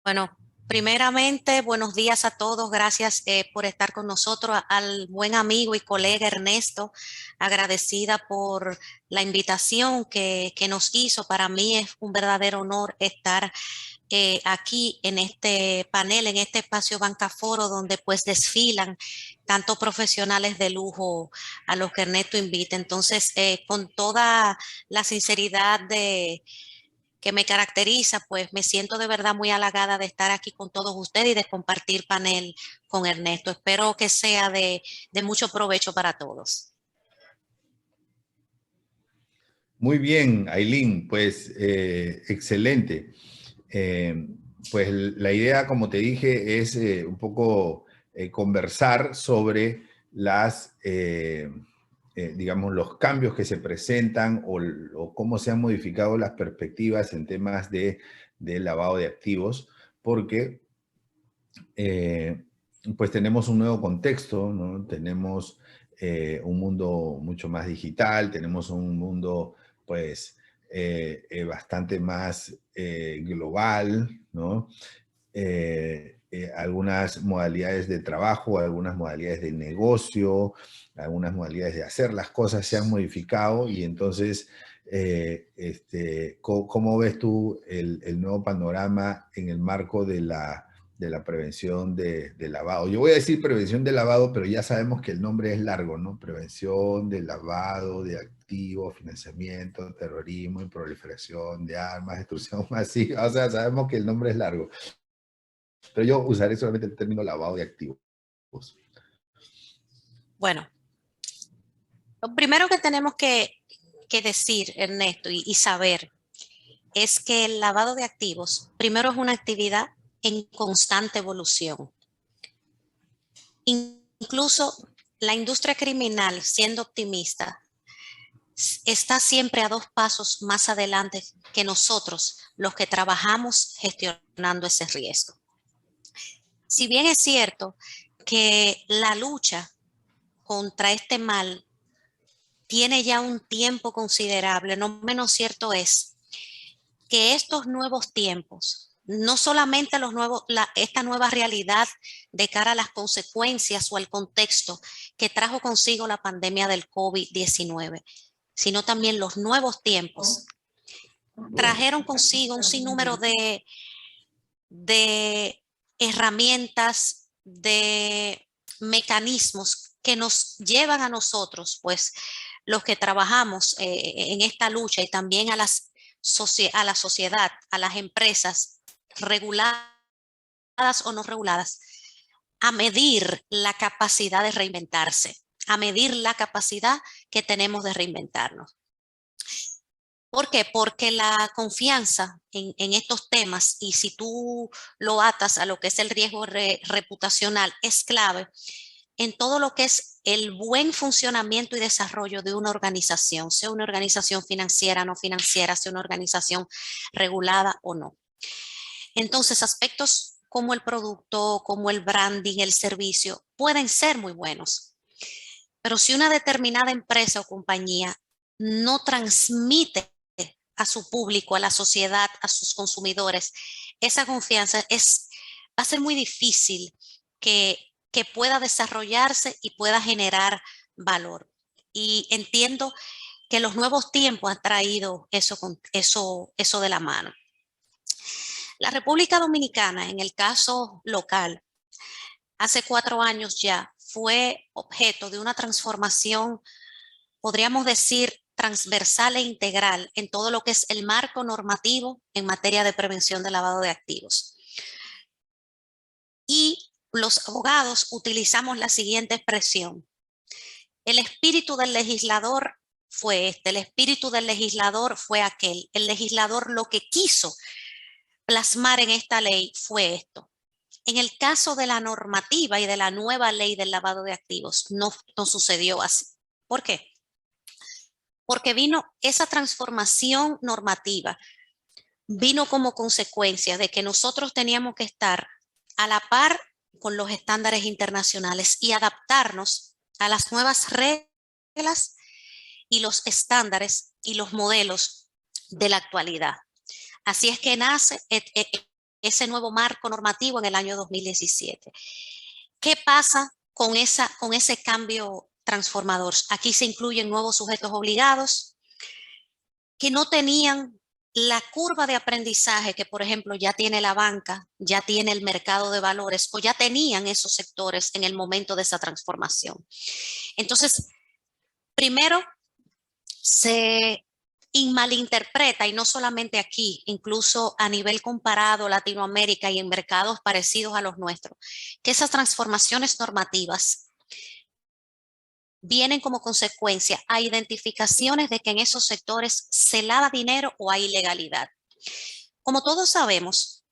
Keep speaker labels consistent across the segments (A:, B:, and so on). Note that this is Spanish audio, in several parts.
A: Bueno, primeramente, buenos días a todos. Gracias por estar con nosotros. Al buen amigo y colega Ernesto, agradecida por la invitación que nos hizo. Para mí es un verdadero honor estar aquí en este panel, en este espacio Bancaforo, donde pues desfilan tanto profesionales de lujo a los que Ernesto invita. Entonces, con toda la sinceridad que me caracteriza, pues me siento de verdad muy halagada de estar aquí con todos ustedes y de compartir panel con Ernesto. Espero que sea de mucho provecho para todos.
B: Muy bien, Ailín, pues excelente. Eh, pues la idea, como te dije, es un poco conversar sobre digamos, los cambios que se presentan o cómo se han modificado las perspectivas en temas de lavado de activos, porque eh, pues tenemos un nuevo contexto, ¿no? Tenemos un mundo mucho más digital, tenemos un mundo pues bastante más global, ¿no? Algunas modalidades de trabajo, algunas modalidades de negocio, algunas modalidades de hacer las cosas se han modificado y entonces, ¿cómo ves tú el nuevo panorama en el marco de la prevención de lavado? Yo voy a decir prevención de lavado, pero ya sabemos que el nombre es largo, ¿no? Prevención de lavado de activos, financiamiento, terrorismo y proliferación de armas, destrucción masiva. O sea, sabemos que el nombre es largo. Pero yo usaré solamente el término lavado de activos.
A: Bueno, lo primero que tenemos que decir, Ernesto, y saber es que el lavado de activos, primero es una actividad en constante evolución. Incluso la industria criminal, siendo optimista, está siempre a 2 pasos más adelante que nosotros, los que trabajamos gestionando ese riesgo. Si bien es cierto que la lucha contra este mal tiene ya un tiempo considerable, no menos cierto es que estos nuevos tiempos, no solamente esta nueva realidad de cara a las consecuencias o al contexto que trajo consigo la pandemia del COVID-19, sino también los nuevos tiempos, trajeron consigo un sinnúmero de herramientas, de mecanismos que nos llevan a nosotros, pues los que trabajamos en esta lucha y también a a la sociedad, a las empresas reguladas o no reguladas, a medir la capacidad de reinventarse, a medir la capacidad que tenemos de reinventarnos. ¿Por qué? Porque la confianza en estos temas, y si tú lo atas a lo que es el riesgo reputacional, es clave en todo lo que es el buen funcionamiento y desarrollo de una organización, sea una organización financiera, no financiera, sea una organización regulada o no. Entonces, aspectos como el producto, como el branding, el servicio, pueden ser muy buenos. Pero si una determinada empresa o compañía no transmite a su público, a la sociedad, a sus consumidores, esa confianza va a ser muy difícil que pueda desarrollarse y pueda generar valor. Y entiendo que los nuevos tiempos han traído eso de la mano. La República Dominicana, en el caso local, hace 4 años ya fue objeto de una transformación, podríamos decir, transversal e integral en todo lo que es el marco normativo en materia de prevención de lavado de activos. Y los abogados utilizamos la siguiente expresión: el espíritu del legislador fue el espíritu del legislador fue aquel. El legislador lo que quiso plasmar en esta ley fue esto. En el caso de la normativa y de la nueva ley del lavado de activos, no sucedió así. ¿Por qué? Porque vino esa transformación normativa, vino como consecuencia de que nosotros teníamos que estar a la par con los estándares internacionales y adaptarnos a las nuevas reglas y los estándares y los modelos de la actualidad. Así es que nace ese nuevo marco normativo en el año 2017. ¿Qué pasa con ese cambio transformador? Aquí se incluyen nuevos sujetos obligados que no tenían la curva de aprendizaje que, por ejemplo, ya tiene la banca, ya tiene el mercado de valores o ya tenían esos sectores en el momento de esa transformación. Entonces, primero, se malinterpreta, y no solamente aquí, incluso a nivel comparado Latinoamérica y en mercados parecidos a los nuestros, que esas transformaciones normativas vienen como consecuencia a identificaciones de que en esos sectores se lava dinero o hay ilegalidad. Como todos sabemos,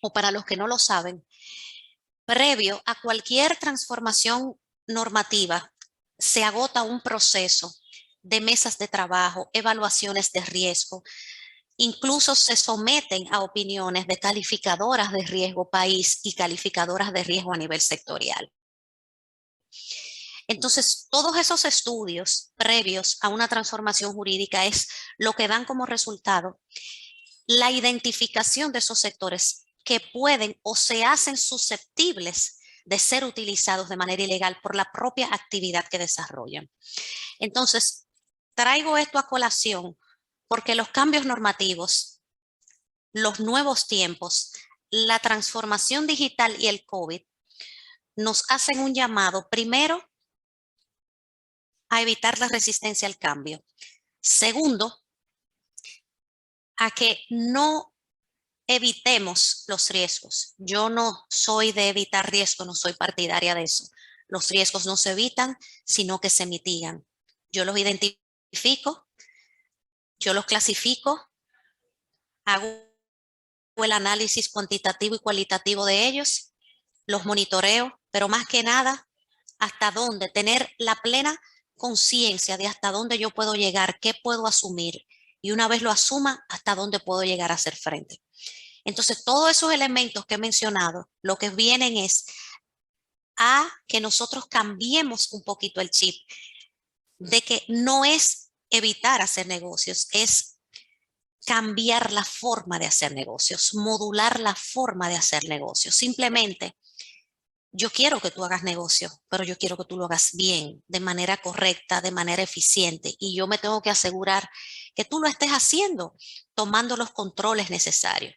A: o para los que no lo saben, previo a cualquier transformación normativa, se agota un proceso de mesas de trabajo, evaluaciones de riesgo, incluso se someten a opiniones de calificadoras de riesgo país y calificadoras de riesgo a nivel sectorial. Entonces, todos esos estudios previos a una transformación jurídica es lo que dan como resultado la identificación de esos sectores que pueden o se hacen susceptibles de ser utilizados de manera ilegal por la propia actividad que desarrollan. Entonces, traigo esto a colación porque los cambios normativos, los nuevos tiempos, la transformación digital y el COVID nos hacen un llamado, primero, a evitar la resistencia al cambio. Segundo, a que no evitemos los riesgos. Yo no soy de evitar riesgos, no soy partidaria de eso. Los riesgos no se evitan, sino que se mitigan. Yo los identifico, yo los clasifico, hago el análisis cuantitativo y cualitativo de ellos, los monitoreo, pero más que nada, hasta dónde, tener la plena conciencia de hasta dónde yo puedo llegar, qué puedo asumir, y una vez lo asuma, hasta dónde puedo llegar a hacer frente. Entonces, todos esos elementos que he mencionado, lo que vienen es a que nosotros cambiemos un poquito el chip de que no es evitar hacer negocios, es cambiar la forma de hacer negocios, modular la forma de hacer negocios. Simplemente, yo quiero que tú hagas negocio, pero yo quiero que tú lo hagas bien, de manera correcta, de manera eficiente, y yo me tengo que asegurar que tú lo estés haciendo, tomando los controles necesarios.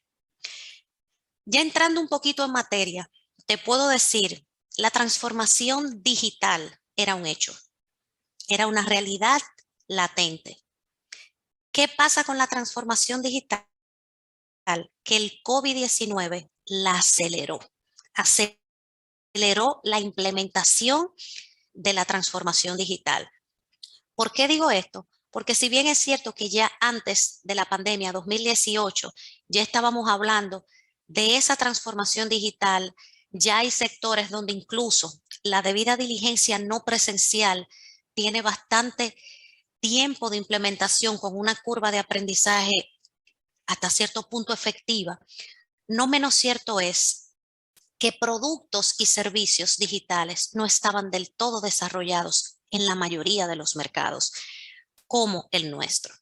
A: Ya entrando un poquito en materia, te puedo decir, la transformación digital era un hecho, era una realidad latente. ¿Qué pasa con la transformación digital? Que el COVID-19 la aceleró la implementación de la transformación digital. ¿Por qué digo esto? Porque si bien es cierto que ya antes de la pandemia, 2018, ya estábamos hablando de esa transformación digital, ya hay sectores donde incluso la debida diligencia no presencial tiene bastante tiempo de implementación con una curva de aprendizaje hasta cierto punto efectiva. No menos cierto es que productos y servicios digitales no estaban del todo desarrollados en la mayoría de los mercados, como el nuestro.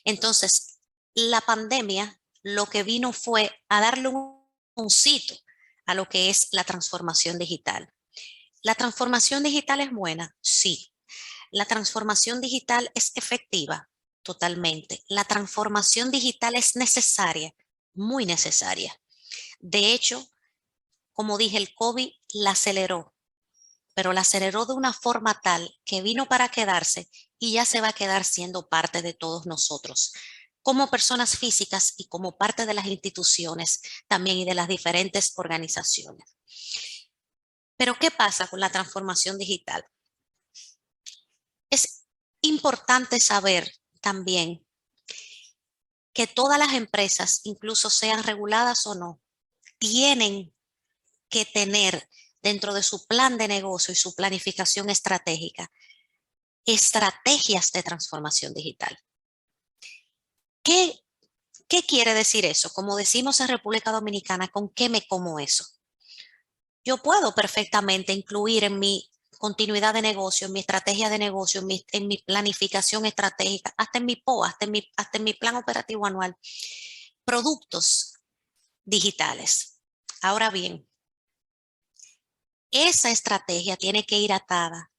A: Entonces, la pandemia lo que vino fue a darle un puncito a lo que es la transformación digital. ¿La transformación digital es buena? Sí. ¿La transformación digital es efectiva? Totalmente. ¿La transformación digital es necesaria? Muy necesaria. De hecho, como dije, el COVID la aceleró, pero la aceleró de una forma tal que vino para quedarse y ya se va a quedar siendo parte de todos nosotros, como personas físicas y como parte de las instituciones también y de las diferentes organizaciones. Pero ¿qué pasa con la transformación digital? Es importante saber también que todas las empresas, incluso sean reguladas o no, tienen que tener dentro de su plan de negocio y su planificación estratégica, estrategias de transformación digital. ¿Qué quiere decir eso? Como decimos en República Dominicana, ¿con qué me como eso? Yo puedo perfectamente incluir en mi continuidad de negocio, en mi estrategia de negocio, en mi planificación estratégica, hasta en mi POA, hasta en mi plan operativo anual, productos digitales. Ahora bien, esa estrategia tiene que ir atada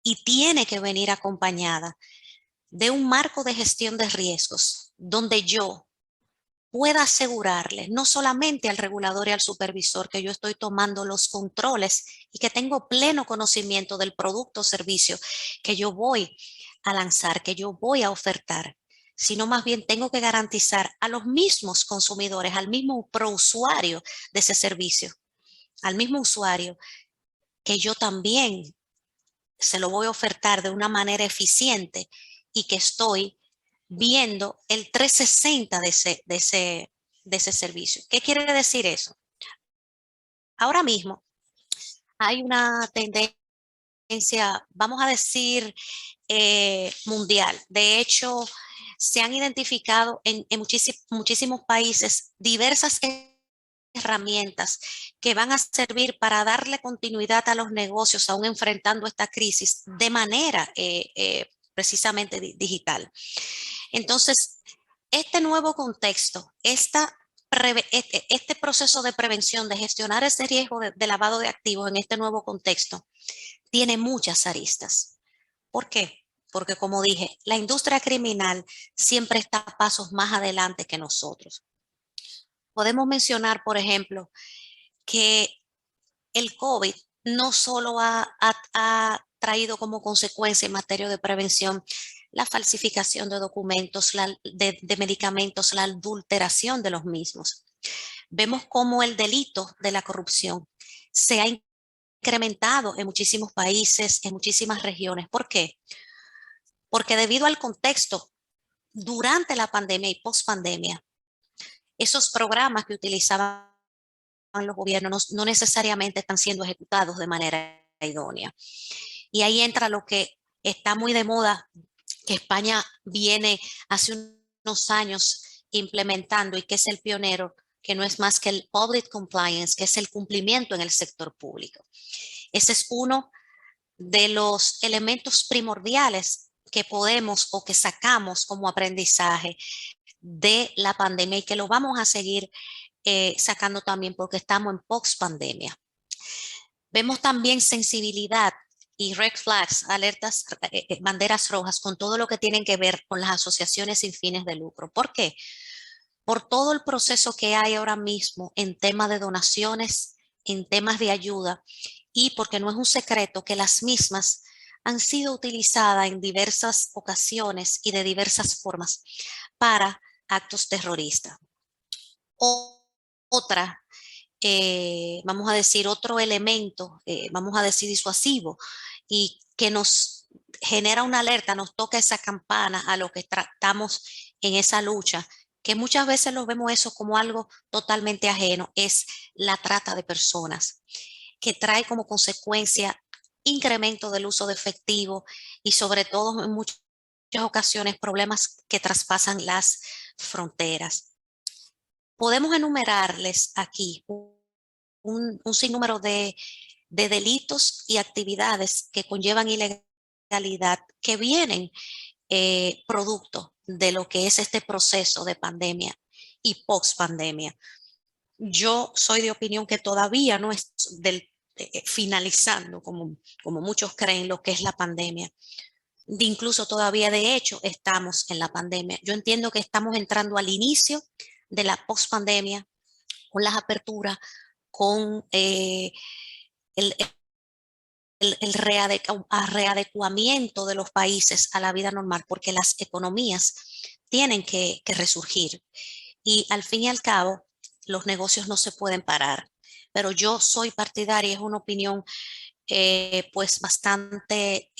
A: y tiene que venir acompañada de un marco de gestión de riesgos donde yo pueda asegurarle no solamente al regulador y al supervisor que yo estoy tomando los controles y que tengo pleno conocimiento del producto o servicio que yo voy a lanzar, que yo voy a ofertar, sino más bien tengo que garantizar a los mismos consumidores, al mismo prousuario de ese servicio, al mismo usuario, que yo también se lo voy a ofertar de una manera eficiente y que estoy viendo el 360 de ese servicio. ¿Qué quiere decir eso? Ahora mismo hay una tendencia, vamos a decir, mundial. De hecho, se han identificado en muchísimos países diversas herramientas que van a servir para darle continuidad a los negocios aún enfrentando esta crisis de manera precisamente digital. Entonces, este nuevo contexto, este proceso de prevención, de gestionar ese riesgo de lavado de activos en este nuevo contexto, tiene muchas aristas. ¿Por qué? Porque como dije, la industria criminal siempre está a pasos más adelante que nosotros. Podemos mencionar, por ejemplo, que el COVID no solo ha traído como consecuencia en materia de prevención la falsificación de documentos, de medicamentos, la adulteración de los mismos. Vemos cómo el delito de la corrupción se ha incrementado en muchísimos países, en muchísimas regiones. ¿Por qué? Porque debido al contexto durante la pandemia y post-pandemia, esos programas que utilizaban los gobiernos no necesariamente están siendo ejecutados de manera idónea. Y ahí entra lo que está muy de moda, que España viene hace unos años implementando y que es el pionero, que no es más que el public compliance, que es el cumplimiento en el sector público. Ese es uno de los elementos primordiales que podemos o que sacamos como aprendizaje de la pandemia y que lo vamos a seguir sacando también porque estamos en post-pandemia. Vemos también sensibilidad y red flags, alertas, banderas rojas con todo lo que tienen que ver con las asociaciones sin fines de lucro. ¿Por qué? Por todo el proceso que hay ahora mismo en temas de donaciones, en temas de ayuda y porque no es un secreto que las mismas han sido utilizadas en diversas ocasiones y de diversas formas para actos terroristas. Otra, vamos a decir, otro elemento, vamos a decir, disuasivo y que nos genera una alerta, nos toca esa campana a lo que tratamos en esa lucha, que muchas veces lo vemos eso como algo totalmente ajeno, es la trata de personas, que trae como consecuencia incremento del uso de efectivo y sobre todo en muchas ocasiones problemas que traspasan las fronteras. Podemos enumerarles aquí un sinnúmero de delitos y actividades que conllevan ilegalidad que vienen producto de lo que es este proceso de pandemia y post-pandemia. Yo soy de opinión que todavía no es finalizando, como muchos creen, lo que es la pandemia. Incluso todavía, de hecho, estamos en la pandemia. Yo entiendo que estamos entrando al inicio de la post-pandemia, con las aperturas, con el readecuamiento de los países a la vida normal, porque las economías tienen que resurgir. Y al fin y al cabo, los negocios no se pueden parar. Pero yo soy partidaria, es una opinión pues bastante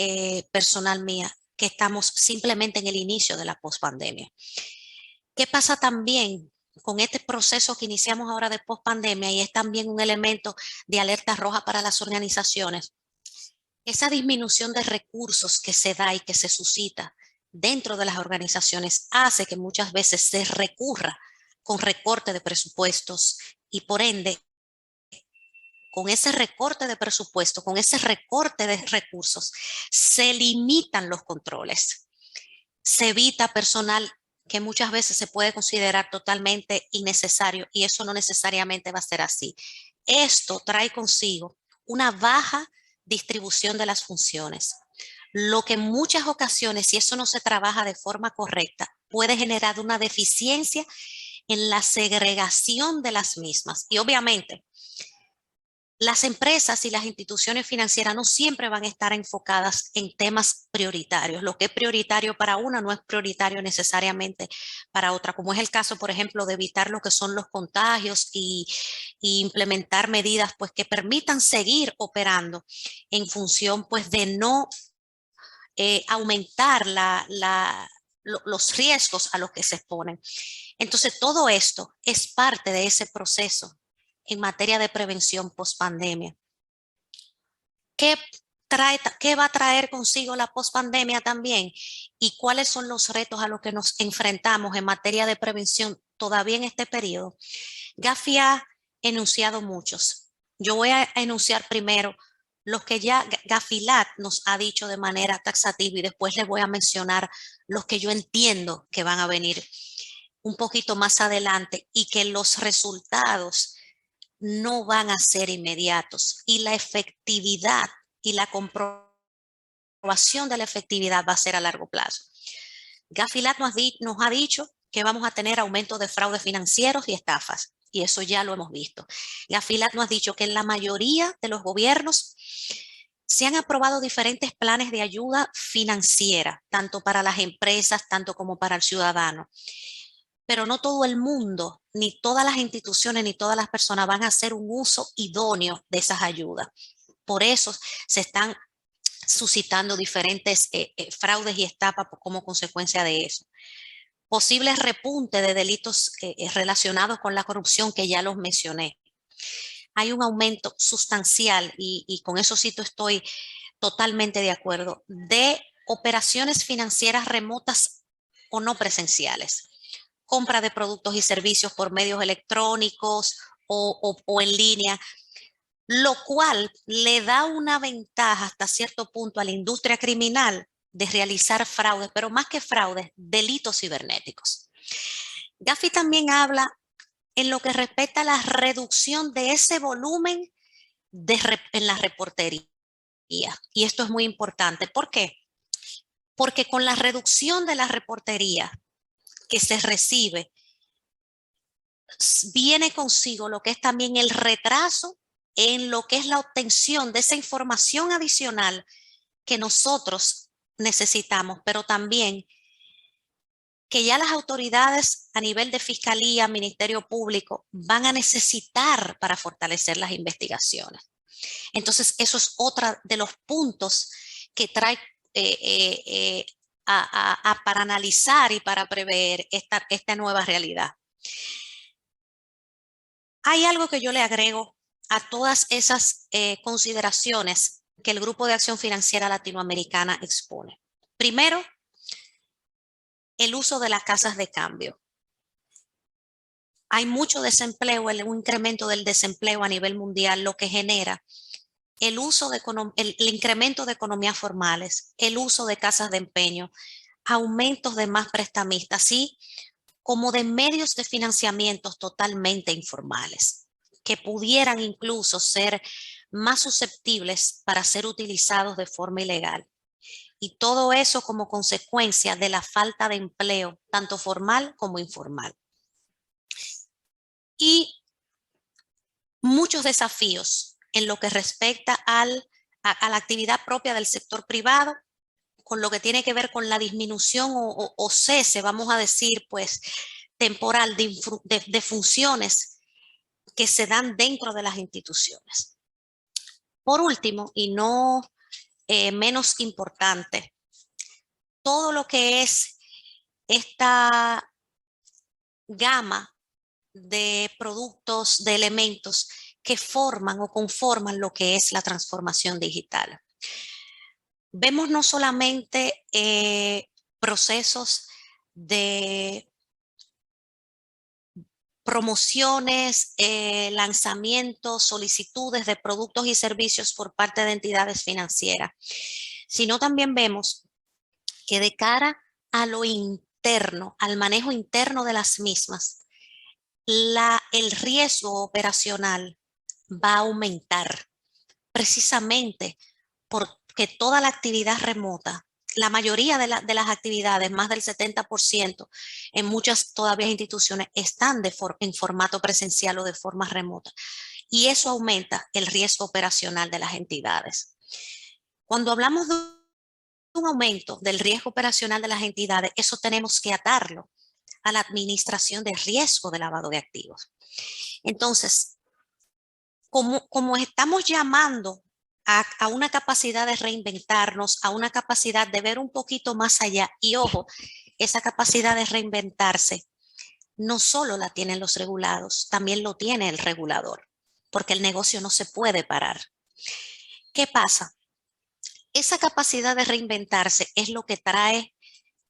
A: personal mía, que estamos simplemente en el inicio de la pospandemia. ¿Qué pasa también con este proceso que iniciamos ahora de pospandemia? Y es también un elemento de alerta roja para las organizaciones. Esa disminución de recursos que se da y que se suscita dentro de las organizaciones hace que muchas veces se recurra con recorte de presupuestos y por ende, con ese recorte de presupuesto, con ese recorte de recursos, se limitan los controles. Se evita personal que muchas veces se puede considerar totalmente innecesario, y eso no necesariamente va a ser así. Esto trae consigo una baja distribución de las funciones, lo que en muchas ocasiones, si eso no se trabaja de forma correcta, puede generar una deficiencia en la segregación de las mismas. Y obviamente, las empresas y las instituciones financieras no siempre van a estar enfocadas en temas prioritarios. Lo que es prioritario para una no es prioritario necesariamente para otra, como es el caso, por ejemplo, de evitar lo que son los contagios y implementar medidas pues, que permitan seguir operando en función pues, de no aumentar los riesgos a los que se exponen. Entonces, todo esto es parte de ese proceso en materia de prevención post-pandemia. ¿Qué va a traer consigo la post-pandemia también? ¿Y cuáles son los retos a los que nos enfrentamos en materia de prevención todavía en este periodo? Gafi ha enunciado muchos. Yo voy a enunciar primero los que ya Gafilat nos ha dicho de manera taxativa y después les voy a mencionar los que yo entiendo que van a venir un poquito más adelante y que los resultados no van a ser inmediatos y la efectividad y la comprobación de la efectividad va a ser a largo plazo. Gafilat nos ha dicho que vamos a tener aumento de fraudes financieros y estafas, y eso ya lo hemos visto. Gafilat nos ha dicho que en la mayoría de los gobiernos se han aprobado diferentes planes de ayuda financiera, tanto para las empresas, tanto como para el ciudadano. Pero no todo el mundo, ni todas las instituciones, ni todas las personas van a hacer un uso idóneo de esas ayudas. Por eso se están suscitando diferentes fraudes y estafas como consecuencia de eso. Posibles repuntes de delitos relacionados con la corrupción que ya los mencioné. Hay un aumento sustancial, y con eso sí estoy totalmente de acuerdo, de operaciones financieras remotas o no presenciales. Compra de productos y servicios por medios electrónicos o en línea, lo cual le da una ventaja hasta cierto punto a la industria criminal de realizar fraudes, pero más que fraudes, delitos cibernéticos. Gafi también habla en lo que respecta a la reducción de ese volumen en la reportería. Y esto es muy importante. ¿Por qué? Porque con la reducción de la reportería que se recibe, viene consigo lo que es también el retraso en lo que es la obtención de esa información adicional que nosotros necesitamos, pero también que ya las autoridades a nivel de fiscalía, Ministerio Público, van a necesitar para fortalecer las investigaciones. Entonces, eso es otro de los puntos que trae para analizar y para prever esta nueva realidad. Hay algo que yo le agrego a todas esas consideraciones que el Grupo de Acción Financiera Latinoamericana expone. Primero, el uso de las casas de cambio. Hay mucho desempleo, un incremento del desempleo a nivel mundial, lo que genera el incremento de economías formales, el uso de casas de empeño, aumentos de más prestamistas, así como de medios de financiamiento totalmente informales, que pudieran incluso ser más susceptibles para ser utilizados de forma ilegal. Y todo eso como consecuencia de la falta de empleo, tanto formal como informal. Y muchos desafíos en lo que respecta a la actividad propia del sector privado, con lo que tiene que ver con la disminución o cese, vamos a decir, pues, temporal de funciones que se dan dentro de las instituciones. Por último, y no menos importante, todo lo que es esta gama de productos, de elementos que forman o conforman lo que es la transformación digital. Vemos no solamente procesos de promociones, lanzamientos, solicitudes de productos y servicios por parte de entidades financieras, sino también vemos que de cara a lo interno interno, al manejo interno de las mismas, el riesgo operacional va a aumentar precisamente porque toda la actividad remota, la mayoría de las actividades, más del 70%, en muchas todavía instituciones están en formato presencial o de forma remota. Y eso aumenta el riesgo operacional de las entidades. Cuando hablamos de un aumento del riesgo operacional de las entidades, eso tenemos que atarlo a la administración de riesgo de lavado de activos. Entonces, como estamos llamando a una capacidad de reinventarnos, a una capacidad de ver un poquito más allá, y ojo, esa capacidad de reinventarse no solo la tienen los regulados, también lo tiene el regulador, porque el negocio no se puede parar. ¿Qué pasa? Esa capacidad de reinventarse es lo que trae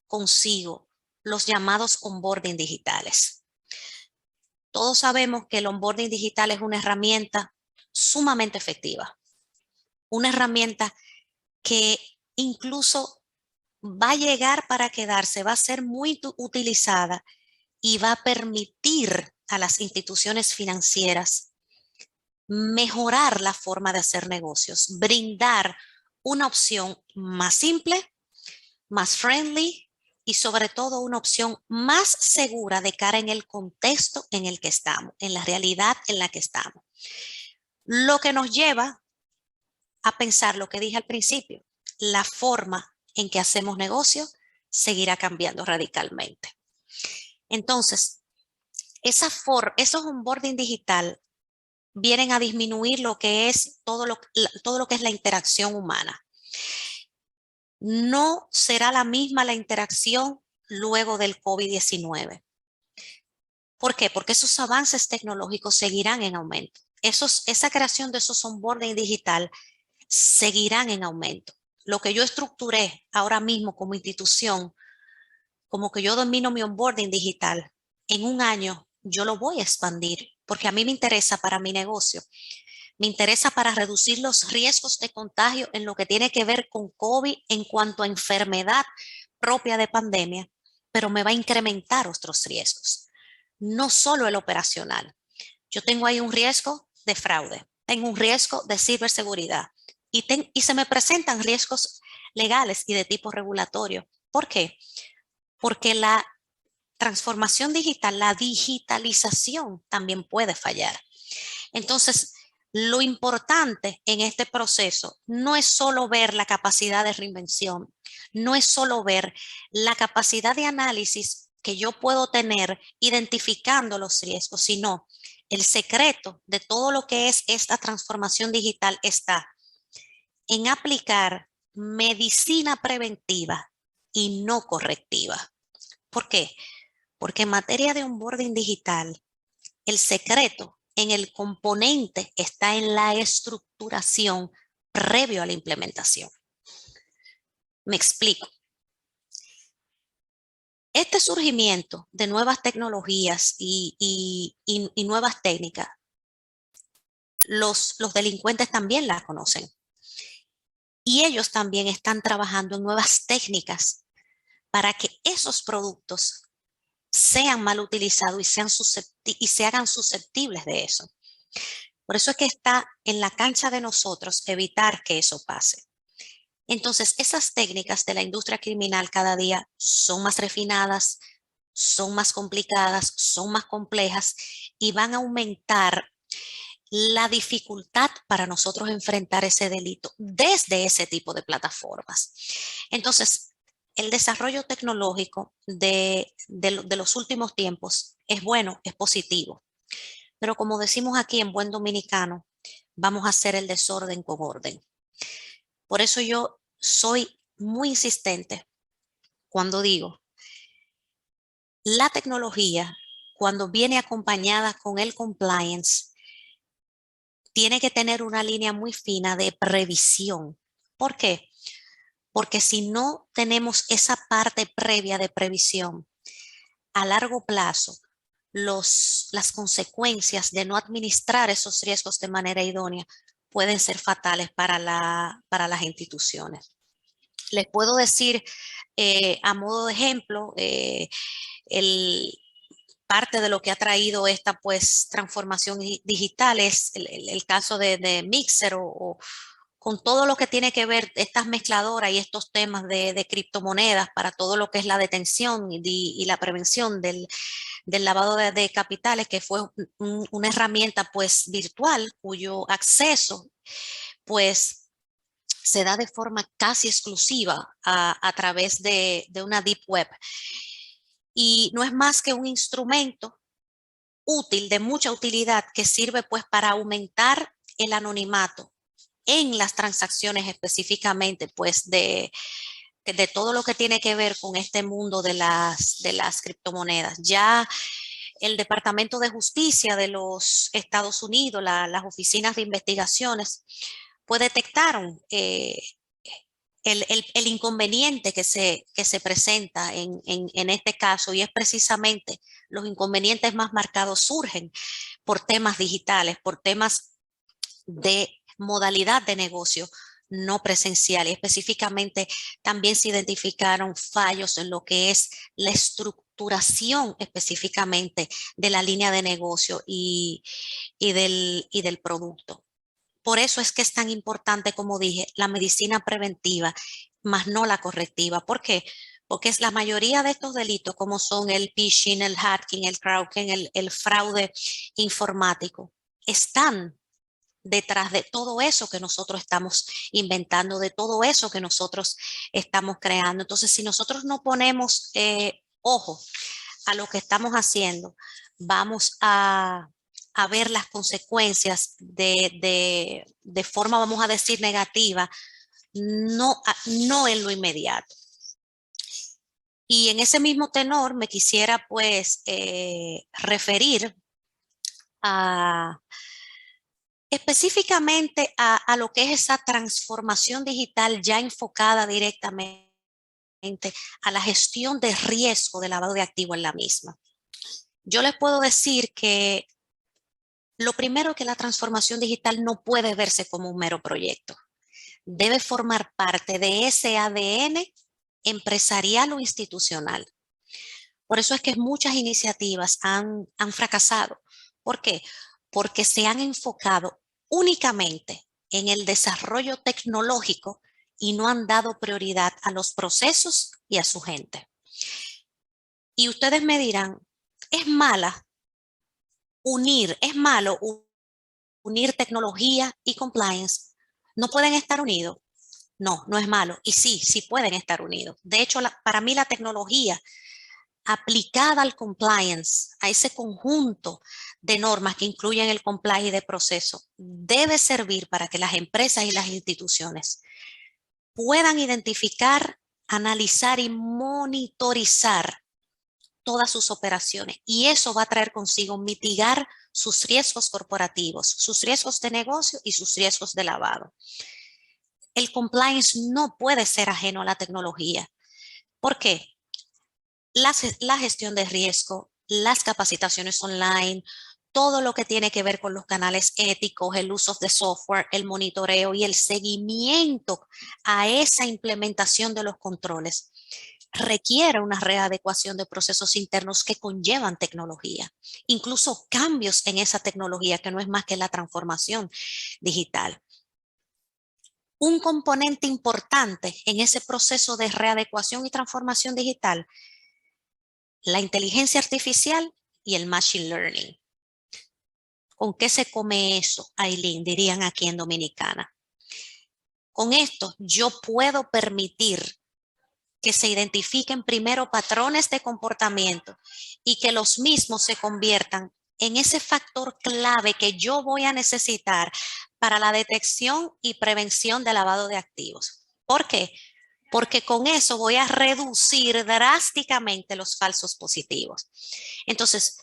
A: consigo los llamados onboarding digitales. Todos sabemos que el onboarding digital es una herramienta sumamente efectiva, una herramienta que incluso va a llegar para quedarse, va a ser muy utilizada y va a permitir a las instituciones financieras mejorar la forma de hacer negocios, brindar una opción más simple, más friendly y sobre todo una opción más segura de cara en el contexto en el que estamos, en la realidad en la que estamos. Lo que nos lleva a pensar lo que dije al principio, la forma en que hacemos negocio seguirá cambiando radicalmente. Entonces, esos onboarding digital vienen a disminuir lo que es todo lo que es la interacción humana. No será la misma la interacción luego del COVID-19. ¿Por qué? Porque esos avances tecnológicos seguirán en aumento. Esa creación de esos onboarding digital seguirán en aumento. Lo que yo estructuré ahora mismo como institución, como que yo domino mi onboarding digital, en un año yo lo voy a expandir porque a mí me interesa para mi negocio. Me interesa para reducir los riesgos de contagio en lo que tiene que ver con COVID en cuanto a enfermedad propia de pandemia, pero me va a incrementar otros riesgos. No solo el operacional. Yo tengo ahí un riesgo de fraude, tengo un riesgo de ciberseguridad y se me presentan riesgos legales y de tipo regulatorio. ¿Por qué? Porque la transformación digital, la digitalización también puede fallar. Entonces, lo importante en este proceso no es solo ver la capacidad de reinvención, no es solo ver la capacidad de análisis que yo puedo tener identificando los riesgos, sino el secreto de todo lo que es esta transformación digital está en aplicar medicina preventiva y no correctiva. ¿Por qué? Porque en materia de onboarding digital, el secreto en el componente está en la estructuración previo a la implementación. Me explico. Este surgimiento de nuevas tecnologías y nuevas técnicas, los delincuentes también las conocen. Y ellos también están trabajando en nuevas técnicas para que esos productos sean mal utilizados y se hagan susceptibles de eso. Por eso es que está en la cancha de nosotros evitar que eso pase. Entonces, esas técnicas de la industria criminal cada día son más refinadas, son más complicadas, son más complejas y van a aumentar la dificultad para nosotros enfrentar ese delito desde ese tipo de plataformas. Entonces, el desarrollo tecnológico de los últimos tiempos es bueno, es positivo. Pero como decimos aquí en buen dominicano, vamos a hacer el desorden con orden. Por eso yo soy muy insistente cuando digo, la tecnología, cuando viene acompañada con el compliance, tiene que tener una línea muy fina de previsión. ¿Por qué? Porque si no tenemos esa parte previa de previsión, a largo plazo, las consecuencias de no administrar esos riesgos de manera idónea pueden ser fatales para las instituciones. Les puedo decir a modo de ejemplo, parte de lo que ha traído esta pues transformación digital es el caso de Mixer o con todo lo que tiene que ver estas mezcladoras y estos temas de criptomonedas para todo lo que es la detención y la prevención del lavado de capitales, que fue una herramienta pues virtual cuyo acceso pues se da de forma casi exclusiva a través de una deep web. Y no es más que un instrumento útil, de mucha utilidad, que sirve pues para aumentar el anonimato en las transacciones específicamente pues de todo lo que tiene que ver con este mundo de las criptomonedas. Ya el Departamento de Justicia de los Estados Unidos, las oficinas de investigaciones, pues detectaron el inconveniente que se presenta en este caso, y es precisamente los inconvenientes más marcados surgen por temas digitales, por temas de modalidad de negocio no presencial. Y específicamente también se identificaron fallos en lo que es la estructuración específicamente de la línea de negocio y del producto. Por eso es que es tan importante, como dije, la medicina preventiva, más no la correctiva. ¿Por qué? Porque es la mayoría de estos delitos, como son el phishing, el hacking, el crowdfunding, el fraude informático, están detrás de todo eso que nosotros estamos inventando, de todo eso que nosotros estamos creando. Entonces, si nosotros no ponemos ojo a lo que estamos haciendo, vamos a ver las consecuencias de forma, vamos a decir, negativa, no en lo inmediato. Y en ese mismo tenor me quisiera pues referir específicamente a lo que es esa transformación digital ya enfocada directamente a la gestión de riesgo de lavado de activos en la misma. Yo les puedo decir que lo primero, que la transformación digital no puede verse como un mero proyecto. Debe formar parte de ese ADN empresarial o institucional. Por eso es que muchas iniciativas han fracasado. ¿Por qué? Porque se han enfocado únicamente en el desarrollo tecnológico y no han dado prioridad a los procesos y a su gente. Y ustedes me dirán, es malo unir tecnología y compliance. ¿No pueden estar unidos? No, no es malo. Y sí, sí pueden estar unidos. De hecho, para mí la tecnología aplicada al compliance, a ese conjunto de normas que incluyen el compliance de proceso, debe servir para que las empresas y las instituciones puedan identificar, analizar y monitorizar todas sus operaciones. Y eso va a traer consigo mitigar sus riesgos corporativos, sus riesgos de negocio y sus riesgos de lavado. El compliance no puede ser ajeno a la tecnología. ¿Por qué? La gestión de riesgo, las capacitaciones online, todo lo que tiene que ver con los canales éticos, el uso de software, el monitoreo y el seguimiento a esa implementación de los controles requiere una readecuación de procesos internos que conllevan tecnología, incluso cambios en esa tecnología, que no es más que la transformación digital. Un componente importante en ese proceso de readecuación y transformación digital, la inteligencia artificial y el machine learning. ¿Con qué se come eso, Aileen? Dirían aquí en Dominicana. Con esto yo puedo permitir que se identifiquen primero patrones de comportamiento y que los mismos se conviertan en ese factor clave que yo voy a necesitar para la detección y prevención de lavado de activos. ¿Por qué? Porque con eso voy a reducir drásticamente los falsos positivos. Entonces,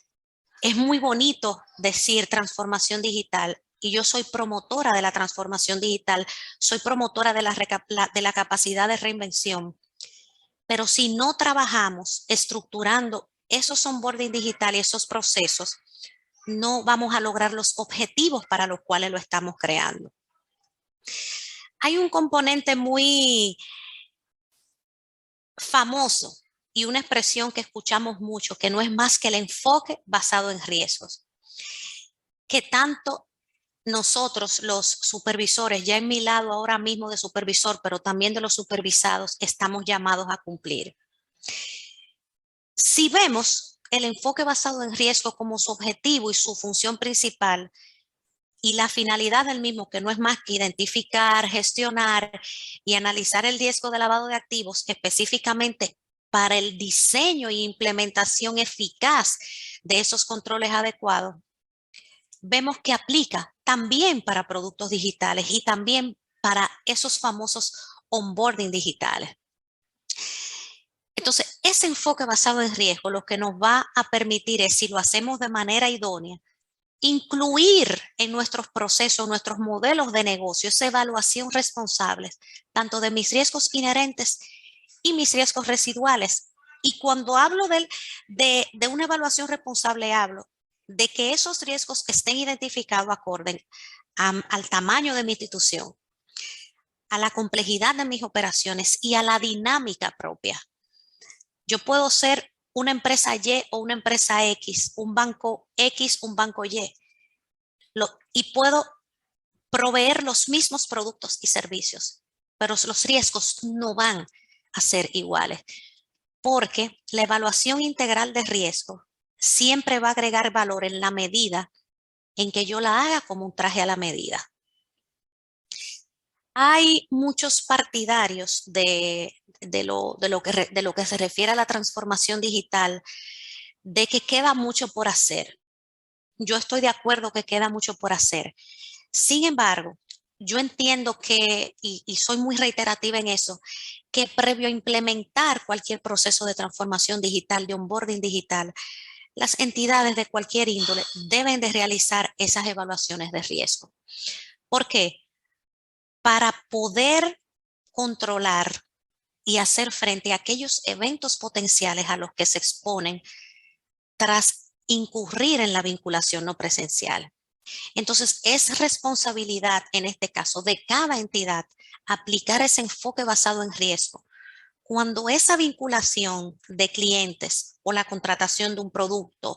A: es muy bonito decir transformación digital, y yo soy promotora de la transformación digital, soy promotora de la capacidad de reinvención. Pero si no trabajamos estructurando esos onboarding digital y esos procesos, no vamos a lograr los objetivos para los cuales lo estamos creando. Hay un componente muy famoso y una expresión que escuchamos mucho, que no es más que el enfoque basado en riesgos, que tanto nosotros, los supervisores, ya en mi lado ahora mismo de supervisor, pero también de los supervisados, estamos llamados a cumplir. Si vemos el enfoque basado en riesgo como su objetivo y su función principal, y la finalidad del mismo, que no es más que identificar, gestionar y analizar el riesgo de lavado de activos específicamente para el diseño e implementación eficaz de esos controles adecuados, vemos que aplica también para productos digitales y también para esos famosos onboarding digitales. Entonces, ese enfoque basado en riesgo lo que nos va a permitir es, si lo hacemos de manera idónea, incluir en nuestros procesos, nuestros modelos de negocio, esa evaluación responsable, tanto de mis riesgos inherentes y mis riesgos residuales. Y cuando hablo de una evaluación responsable, hablo de que esos riesgos estén identificados acorde al tamaño de mi institución, a la complejidad de mis operaciones y a la dinámica propia. Yo puedo ser una empresa Y o una empresa X, un banco X, un banco Y, y puedo proveer los mismos productos y servicios, pero los riesgos no van a ser iguales, porque la evaluación integral de riesgo siempre va a agregar valor en la medida en que yo la haga como un traje a la medida. Hay muchos partidarios de lo que se refiere a la transformación digital, de que queda mucho por hacer. Yo estoy de acuerdo que queda mucho por hacer. Sin embargo, yo entiendo que, y soy muy reiterativa en eso, que previo a implementar cualquier proceso de transformación digital, de onboarding digital, las entidades de cualquier índole deben de realizar esas evaluaciones de riesgo. ¿Por qué? Para poder controlar y hacer frente a aquellos eventos potenciales a los que se exponen tras incurrir en la vinculación no presencial. Entonces, es responsabilidad, en este caso, de cada entidad aplicar ese enfoque basado en riesgo. Cuando esa vinculación de clientes o la contratación de un producto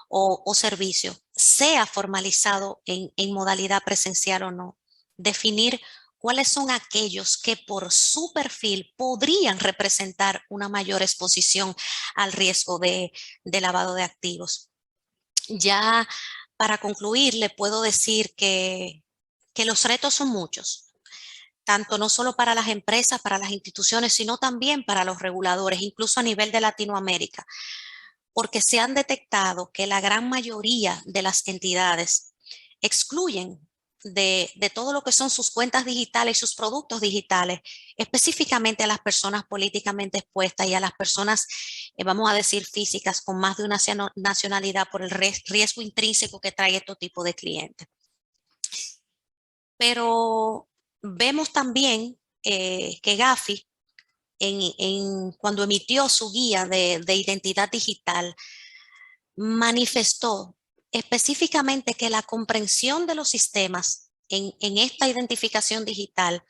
A: o servicio sea formalizado en modalidad presencial o no, definir cuáles son aquellos que por su perfil podrían representar una mayor exposición al riesgo de lavado de activos. Ya para concluir, le puedo decir que los retos son muchos, tanto no solo para las empresas, para las instituciones, sino también para los reguladores, incluso a nivel de Latinoamérica, porque se han detectado que la gran mayoría de las entidades excluyen de todo lo que son sus cuentas digitales y sus productos digitales, específicamente a las personas políticamente expuestas y a las personas, vamos a decir, físicas con más de una nacionalidad por el riesgo intrínseco que trae este tipo de clientes. Pero vemos también que Gafi, cuando emitió su guía de identidad digital, manifestó específicamente que la comprensión de los sistemas en esta identificación digital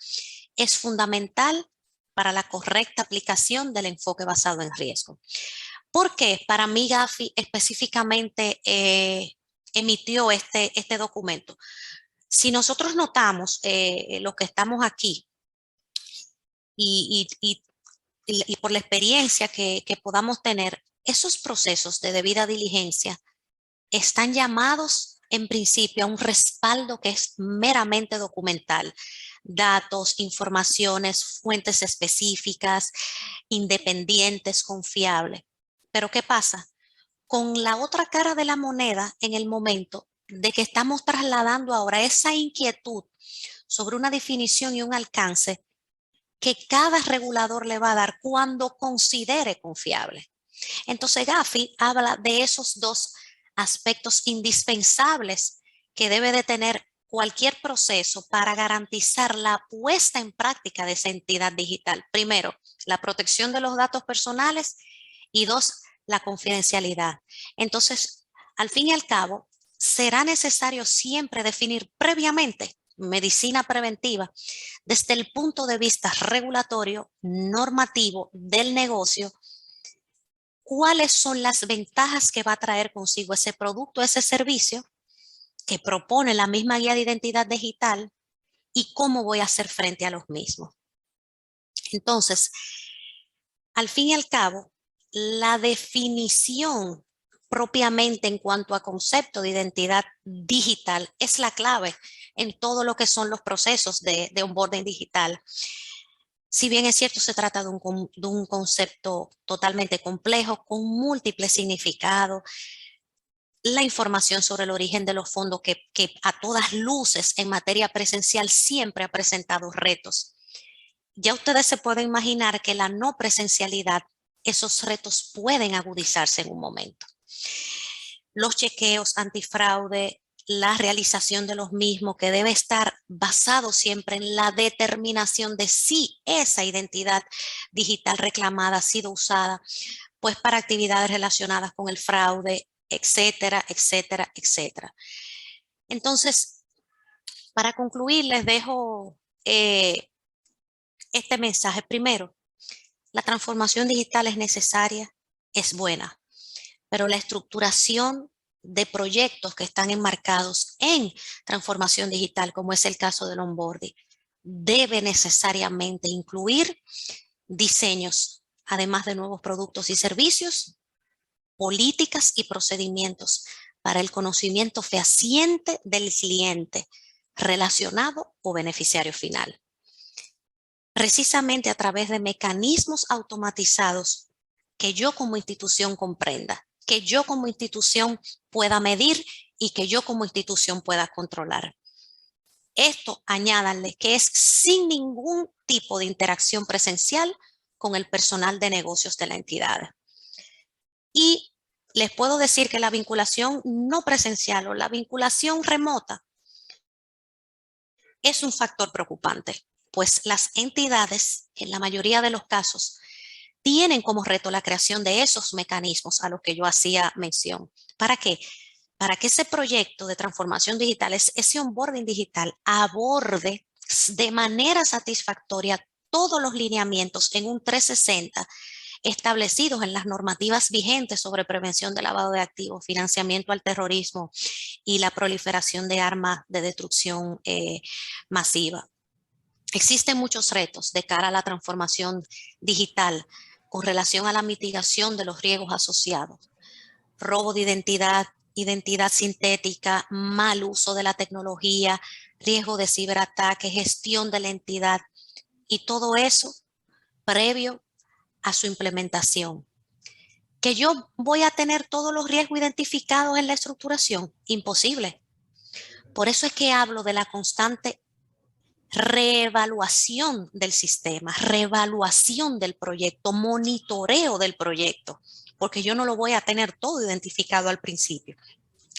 A: es fundamental para la correcta aplicación del enfoque basado en riesgo. ¿Por qué? Para mí Gafi específicamente emitió este documento. Si nosotros notamos lo que estamos aquí y por la experiencia que podamos tener, esos procesos de debida diligencia están llamados en principio a un respaldo que es meramente documental. Datos, informaciones, fuentes específicas, independientes, confiables. Pero ¿qué pasa? Con la otra cara de la moneda en el momento de que estamos trasladando ahora esa inquietud sobre una definición y un alcance que cada regulador le va a dar cuando considere confiable. Entonces Gafi habla de esos dos aspectos indispensables que debe de tener cualquier proceso para garantizar la puesta en práctica de esa entidad digital. Primero, la protección de los datos personales y dos, la confidencialidad. Entonces, al fin y al cabo, será necesario siempre definir previamente medicina preventiva desde el punto de vista regulatorio, normativo del negocio. ¿Cuáles son las ventajas que va a traer consigo ese producto, ese servicio que propone la misma guía de identidad digital y cómo voy a hacer frente a los mismos? Entonces, al fin y al cabo, la definición propiamente en cuanto a concepto de identidad digital es la clave en todo lo que son los procesos de onboarding digital. Si bien es cierto, se trata de un concepto totalmente complejo, con múltiples significados, la información sobre el origen de los fondos que a todas luces en materia presencial siempre ha presentado retos. Ya ustedes se pueden imaginar que la no presencialidad, esos retos pueden agudizarse en un momento. Los chequeos antifraude, la realización de los mismos, que debe estar basado siempre en la determinación de si esa identidad digital reclamada ha sido usada, pues para actividades relacionadas con el fraude, etcétera, etcétera, etcétera. Entonces, para concluir, les dejo este mensaje. Primero, la transformación digital es necesaria, es buena, pero la estructuración de proyectos que están enmarcados en transformación digital, como es el caso del onboarding, debe necesariamente incluir diseños, además de nuevos productos y servicios, políticas y procedimientos para el conocimiento fehaciente del cliente relacionado o beneficiario final. Precisamente a través de mecanismos automatizados que yo como institución comprenda, que yo como institución pueda medir y que yo como institución pueda controlar. Esto, añádanle que es sin ningún tipo de interacción presencial con el personal de negocios de la entidad. Y les puedo decir que la vinculación no presencial o la vinculación remota es un factor preocupante, pues las entidades, en la mayoría de los casos, tienen como reto la creación de esos mecanismos a los que yo hacía mención. ¿Para qué? Para que ese proyecto de transformación digital, ese onboarding digital, aborde de manera satisfactoria todos los lineamientos en un 360 establecidos en las normativas vigentes sobre prevención de lavado de activos, financiamiento al terrorismo y la proliferación de armas de destrucción masiva. Existen muchos retos de cara a la transformación digital con relación a la mitigación de los riesgos asociados. Robo de identidad, identidad sintética, mal uso de la tecnología, riesgo de ciberataque, gestión de la entidad y todo eso previo a su implementación. ¿Que yo voy a tener todos los riesgos identificados en la estructuración? Imposible. Por eso es que hablo de la constante reevaluación del sistema, reevaluación del proyecto, monitoreo del proyecto, porque yo no lo voy a tener todo identificado al principio.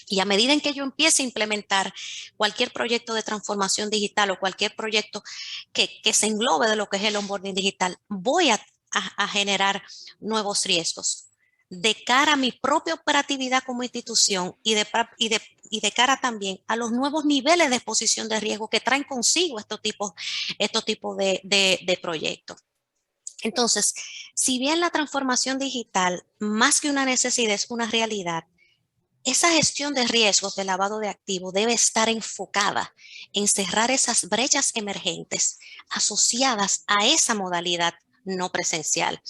A: Y a medida en que yo empiece a implementar cualquier proyecto de transformación digital o cualquier proyecto que se englobe de lo que es el onboarding digital, voy a generar nuevos riesgos de cara a mi propia operatividad como institución y de cara también a los nuevos niveles de exposición de riesgo que traen consigo estos tipos de proyectos. Entonces, si bien la transformación digital, más que una necesidad, es una realidad, esa gestión de riesgos de lavado de activos debe estar enfocada en cerrar esas brechas emergentes asociadas a esa modalidad no presencial.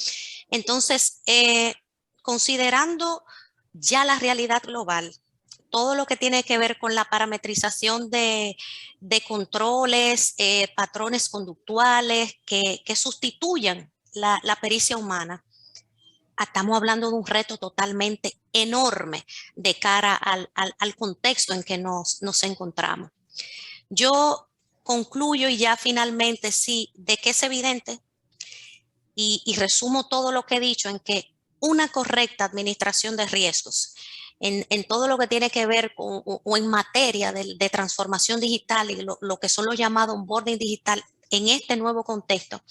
A: Entonces, considerando ya la realidad global, todo lo que tiene que ver con la parametrización de controles, patrones conductuales que sustituyan la pericia humana, estamos hablando de un reto totalmente enorme de cara al contexto en que nos encontramos. Yo concluyo y ya finalmente sí, de que es evidente y resumo todo lo que he dicho en que una correcta administración de riesgos en todo lo que tiene que ver con, o en materia de transformación digital y lo que son los llamados onboarding digital en este nuevo contexto,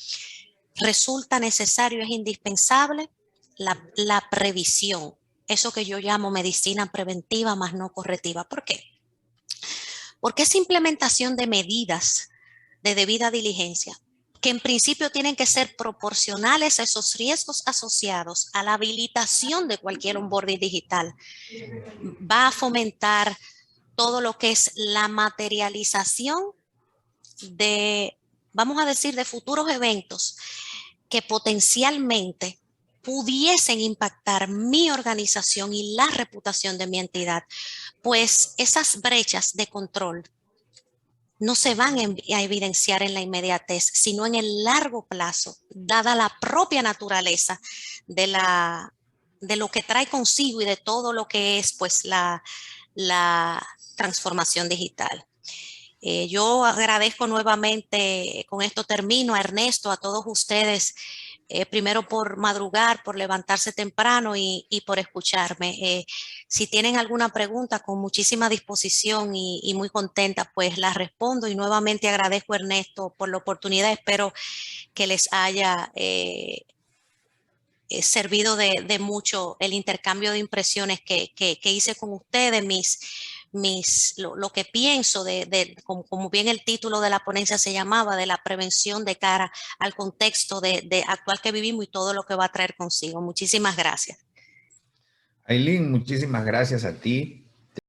A: resulta necesario, es indispensable la previsión, eso que yo llamo medicina preventiva más no correctiva. ¿Por qué? porque es implementación de medidas de debida diligencia, que en principio tienen que ser proporcionales a esos riesgos asociados a la habilitación de cualquier onboarding digital. Va a fomentar todo lo que es la materialización de, vamos a decir, de futuros eventos que potencialmente pudiesen impactar mi organización y la reputación de mi entidad, pues esas brechas de control no se van a evidenciar en la inmediatez, sino en el largo plazo, dada la propia naturaleza de lo que trae consigo y de todo lo que es pues la transformación digital. Yo agradezco nuevamente, con esto termino, a Ernesto, a todos ustedes, primero por madrugar, por levantarse temprano y por escucharme. Si tienen alguna pregunta, con muchísima disposición y muy contenta, pues las respondo. Y nuevamente agradezco, Ernesto, por la oportunidad. Espero que les haya servido de mucho el intercambio de impresiones que hice con ustedes, lo que pienso como bien el título de la ponencia se llamaba, de la prevención de cara al contexto de actual que vivimos y todo lo que va a traer consigo. Muchísimas gracias.
B: Aileen, muchísimas gracias a ti.